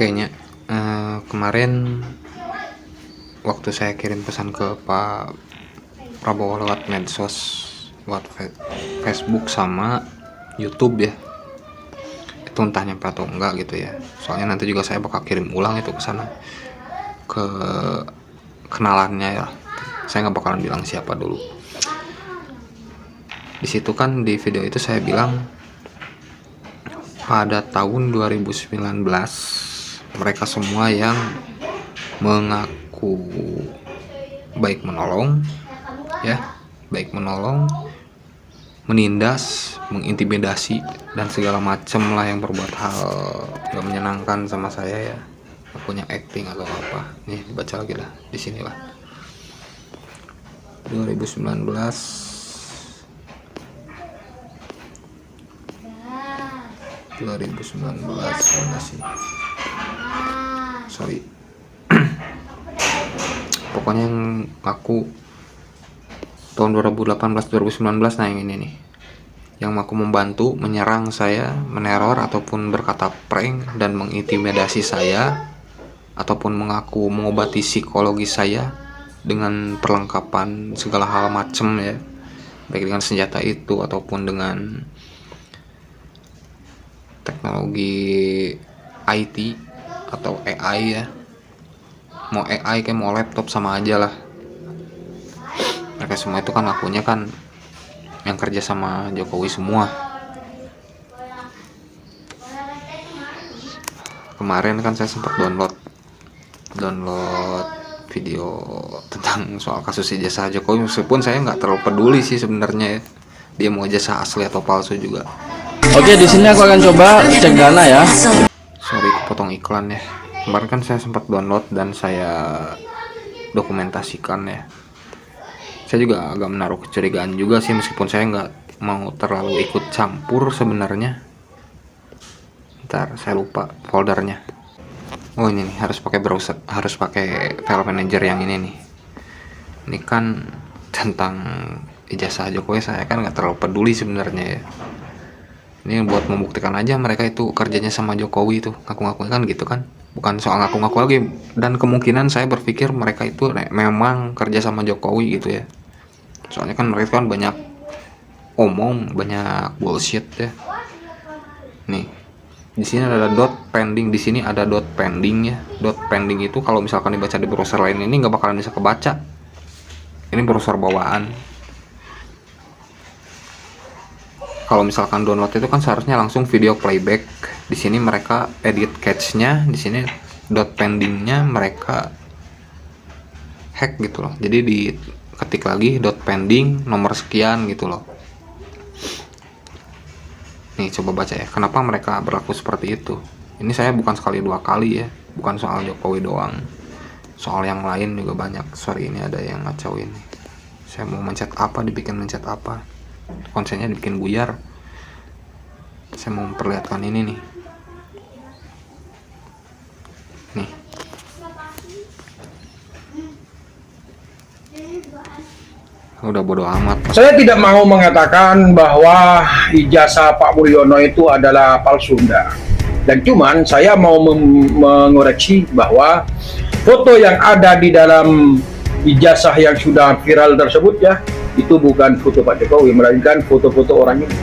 Kayaknya kemarin waktu saya kirim pesan ke Pak Prabowo lewat medsos, lewat Facebook sama YouTube ya, itu entah nyampe atau enggak gitu ya. Soalnya nanti juga saya bakal kirim ulang itu ke sana, ke kenalannya ya. Saya nggak bakalan bilang siapa dulu. Di situ kan di video itu saya bilang pada tahun 2019 mereka semua yang mengaku baik menolong ya, menindas, mengintimidasi dan segala macem lah yang berbuat hal gak menyenangkan sama saya ya, punya acting atau apa. Nih dibaca lagi lah di sini lah. 2019 mana sih, sorry. Pokoknya yang aku tahun 2018-2019, nah yang ini nih, yang aku membantu menyerang saya, meneror ataupun berkata prank dan mengintimidasi saya, ataupun mengaku mengobati psikologi saya dengan perlengkapan segala hal macem ya, baik dengan senjata itu ataupun dengan teknologi IT atau AI ya. Mau AI kayak mau laptop sama aja lah. Mereka semua itu kan akunya kan yang kerja sama Jokowi semua. Kemarin kan saya sempat download video tentang soal kasus ijazah Jokowi, meskipun saya nggak terlalu peduli sih sebenarnya ya, dia mau ijazah asli atau palsu juga. Oke, di sini aku akan coba cek dana ya. Sorry kepotong iklan ya. Kemarin kan saya sempat download dan saya dokumentasikan ya. Saya juga agak menaruh kecurigaan juga sih, meskipun saya nggak mau terlalu ikut campur sebenarnya. Ntar saya lupa foldernya. Oh ini nih, harus pakai browser, harus pakai file manager yang ini nih. Ini kan tentang ijazah Jokowi, saya kan nggak terlalu peduli sebenarnya ya. Ini buat membuktikan aja mereka itu kerjanya sama Jokowi itu, ngaku-ngaku kan gitu kan. Bukan soal ngaku-ngaku lagi, dan kemungkinan saya berpikir mereka itu memang kerja sama Jokowi gitu ya. Soalnya kan mereka kan banyak omong, banyak bullshit ya. Nih, di sini ada dot pending, di sini ada dot pending ya. Dot pending itu kalau misalkan dibaca di browser lain ini nggak bakalan bisa kebaca. Ini browser bawaan. Kalau misalkan download itu kan seharusnya langsung video playback. Di sini mereka edit cache-nya, di sini dot pending-nya mereka hack gitu loh. Jadi diketik lagi dot pending nomor sekian gitu loh. Nih coba baca ya, kenapa mereka berlaku seperti itu. Ini saya bukan sekali dua kali ya, bukan soal Jokowi doang, soal yang lain juga banyak. Sorry, ini ada yang ngacauin. Saya mau mencet apa, dibikin mencet apa, konsennya dibikin buyar. Saya mau memperlihatkan ini nih. Nih. Udah bodo amat. Saya tidak mau mengatakan bahwa ijazah Pak Mulyono itu adalah palsu, enggak. Dan cuman saya mau mengoreksi bahwa foto yang ada di dalam ijazah yang sudah viral tersebut ya, itu bukan foto Pak Jokowi, melainkan foto-foto orang ini.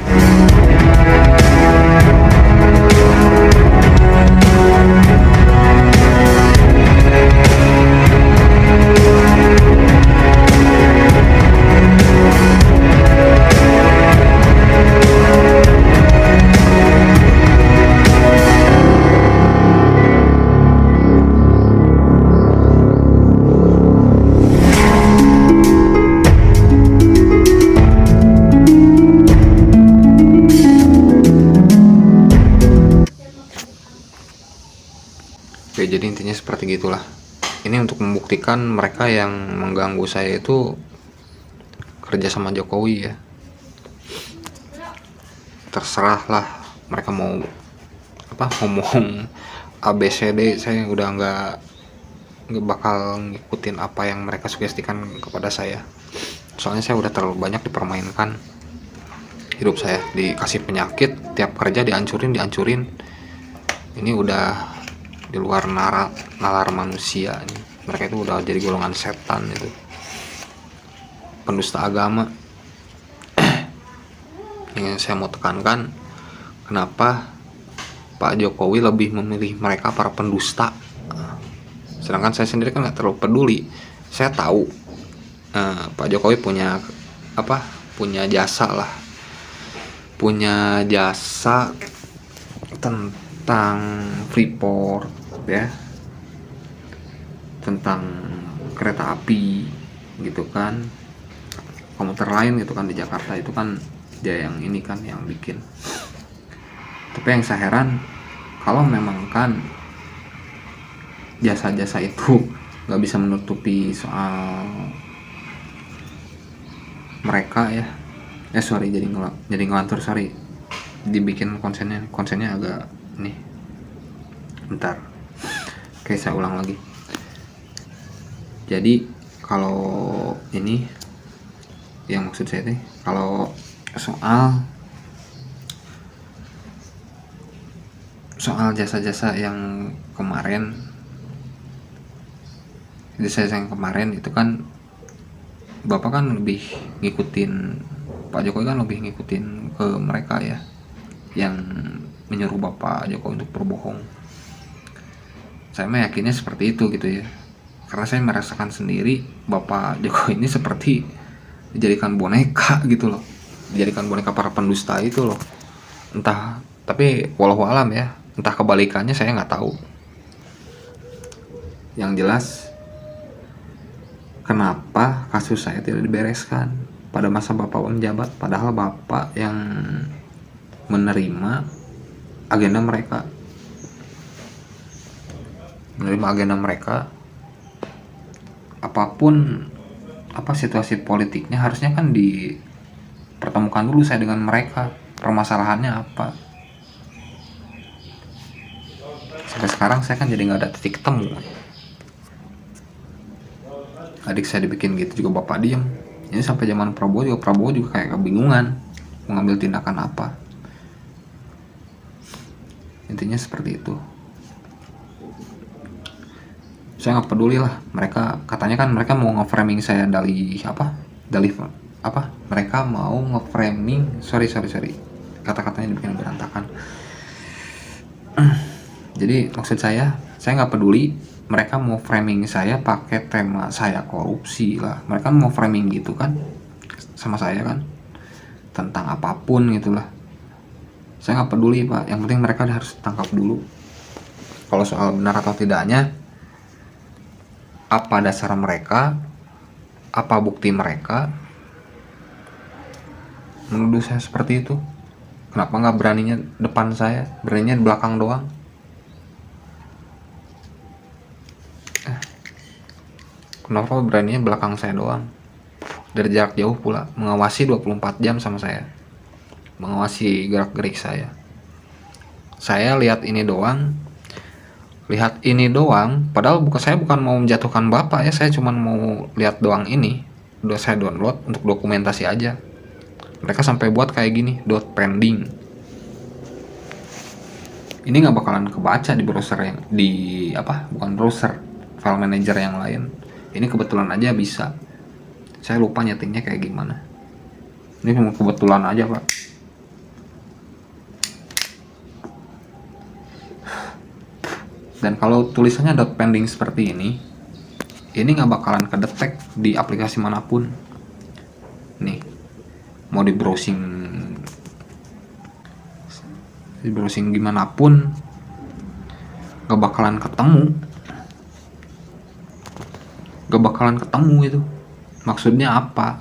Oke, jadi intinya seperti gitulah. Ini untuk membuktikan mereka yang mengganggu saya itu kerja sama Jokowi ya. Terserah lah mereka mau apa ngomong ABCD, saya udah nggak bakal ngikutin apa yang mereka sugestikan kepada saya. Soalnya saya udah terlalu banyak dipermainkan. Hidup saya dikasih penyakit, tiap kerja dihancurin. Ini udah di luar nalar manusia ini. Mereka itu udah jadi golongan setan itu, pendusta agama. Yang saya mau tekankan, kenapa Pak Jokowi lebih memilih mereka para pendusta, sedangkan saya sendiri kan nggak terlalu peduli. Saya tahu Pak Jokowi punya jasa lah, punya jasa tentang Freeport ya, tentang kereta api gitu kan, komuter lain gitu kan di Jakarta itu kan dia yang ini kan yang bikin. Tapi yang saya heran, kalau memang kan jasa-jasa itu nggak bisa menutupi soal mereka ya, sorry jadi ngelantur, sorry, dibikin konsennya agak nih, bentar, oke saya ulang lagi. Jadi kalau ini yang maksud saya nih, kalau soal jasa-jasa yang kemarin, itu kan Bapak kan lebih ngikutin, Pak Jokowi kan lebih ngikutin ke mereka ya, yang menyuruh Bapak Jokowi untuk berbohong. Saya mah yakinnya seperti itu gitu ya, karena saya merasakan sendiri Bapak Jokowi ini seperti dijadikan boneka gitu loh, dijadikan boneka para pendusta itu loh. Entah, tapi walau alam ya, entah kebalikannya saya nggak tahu. Yang jelas, kenapa kasus saya tidak dibereskan pada masa Bapak menjabat, padahal Bapak yang menerima agenda mereka, apapun situasi politiknya harusnya kan dipertemukan dulu saya dengan mereka, permasalahannya apa. Sampai sekarang saya kan jadi nggak ada titik temu. Adik saya dibikin gitu juga Bapak diem. Ini sampai zaman Prabowo juga kayak kebingungan mau ngambil tindakan apa. Intinya seperti itu. Saya nggak peduli lah, mereka katanya kan mereka mau nge-framing saya mereka mau nge-framing, sorry kata-katanya dibikin berantakan. Jadi maksud saya nggak peduli mereka mau framing saya pakai tema saya korupsi lah, mereka mau framing gitu kan sama saya kan, tentang apapun gitulah. Saya nggak peduli Pak, yang penting mereka harus tangkap dulu. Kalau soal benar atau tidaknya, apa dasar mereka, apa bukti mereka menuduh saya seperti itu? Kenapa nggak beraninya depan saya, beraninya di belakang doang? Kenapa beraninya belakang saya doang? Dari jarak jauh pula, mengawasi 24 jam sama saya, mengawasi gerak-gerik saya. Saya lihat ini doang, padahal saya bukan mau menjatuhkan Bapak ya, saya cuma mau lihat doang ini. Udah saya download untuk dokumentasi aja. Mereka sampai buat kayak gini, .pending. Ini nggak bakalan kebaca di browser yang bukan browser, file manager yang lain. Ini kebetulan aja bisa. Saya lupa nyetingnya kayak gimana. Ini cuma kebetulan aja Pak. Dan kalau tulisannya .pending seperti ini nggak bakalan kedetek di aplikasi manapun. Nih, mau di browsing gimana pun gak bakalan ketemu itu. Maksudnya apa?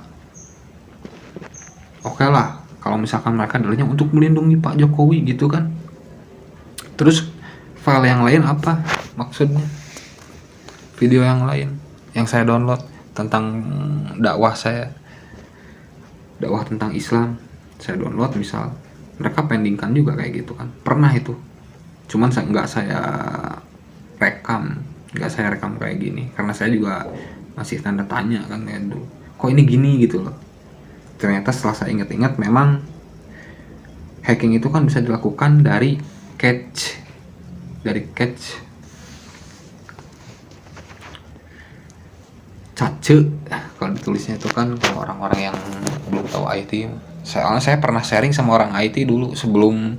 Oke lah, kalau misalkan mereka dalihnya untuk melindungi Pak Jokowi gitu kan. Terus file yang lain apa maksudnya? Video yang lain yang saya download tentang dakwah tentang Islam, saya download misal, mereka pendingkan juga kayak gitu kan. Pernah itu, cuman nggak saya rekam kayak gini karena saya juga masih tanda tanya kan ya, kok ini gini gitu loh. Ternyata setelah saya ingat-ingat, memang hacking itu kan bisa dilakukan dari cache Cace kalau ditulisnya itu kan, kalau orang-orang yang belum tahu IT. Soalnya saya pernah sharing sama orang IT dulu sebelum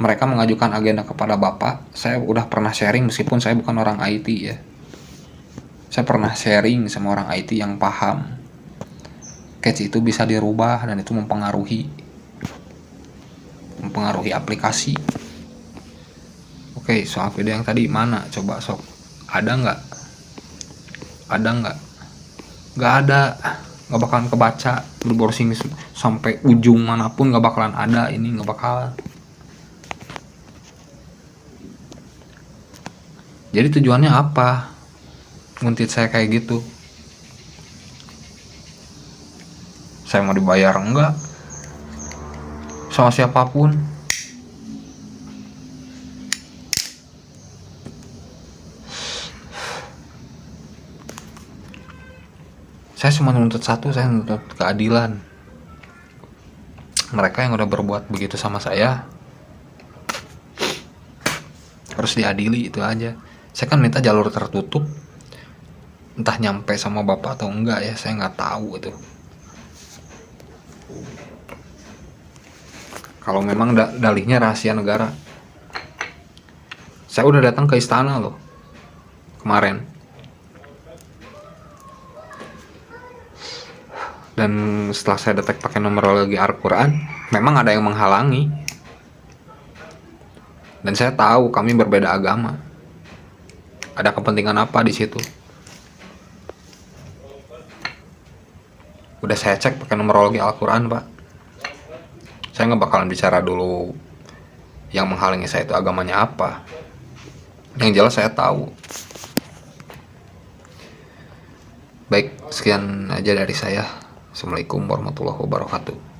mereka mengajukan agenda kepada Bapak. Saya udah pernah sharing meskipun saya bukan orang IT ya. Saya pernah sharing sama orang IT yang paham. Cache itu bisa dirubah dan itu mempengaruhi aplikasi. Oke, soal video yang tadi mana? Coba sok. Ada nggak? Ada nggak? Nggak ada. Nggak bakalan kebaca. Browsing sampai ujung manapun nggak bakalan ada. Ini nggak bakalan. Jadi tujuannya apa? Nguntit saya kayak gitu. Saya mau dibayar enggak? Sama siapapun. Saya cuma nuntut satu, saya nuntut keadilan. Mereka yang udah berbuat begitu sama saya harus diadili, itu aja. Saya kan minta jalur tertutup, entah nyampe sama Bapak atau enggak ya, saya nggak tahu itu. Kalau memang dalihnya rahasia negara, saya udah datang ke istana loh kemarin, dan setelah saya detek pakai numerologi Al-Quran, memang ada yang menghalangi, dan saya tahu kami berbeda agama. Ada kepentingan apa di situ? Udah saya cek pakai numerologi Al-Quran, Pak. Saya nggak bakalan bicara dulu yang menghalangi saya itu agamanya apa. Yang jelas saya tahu. Baik, sekian aja dari saya. Assalamualaikum warahmatullahi wabarakatuh.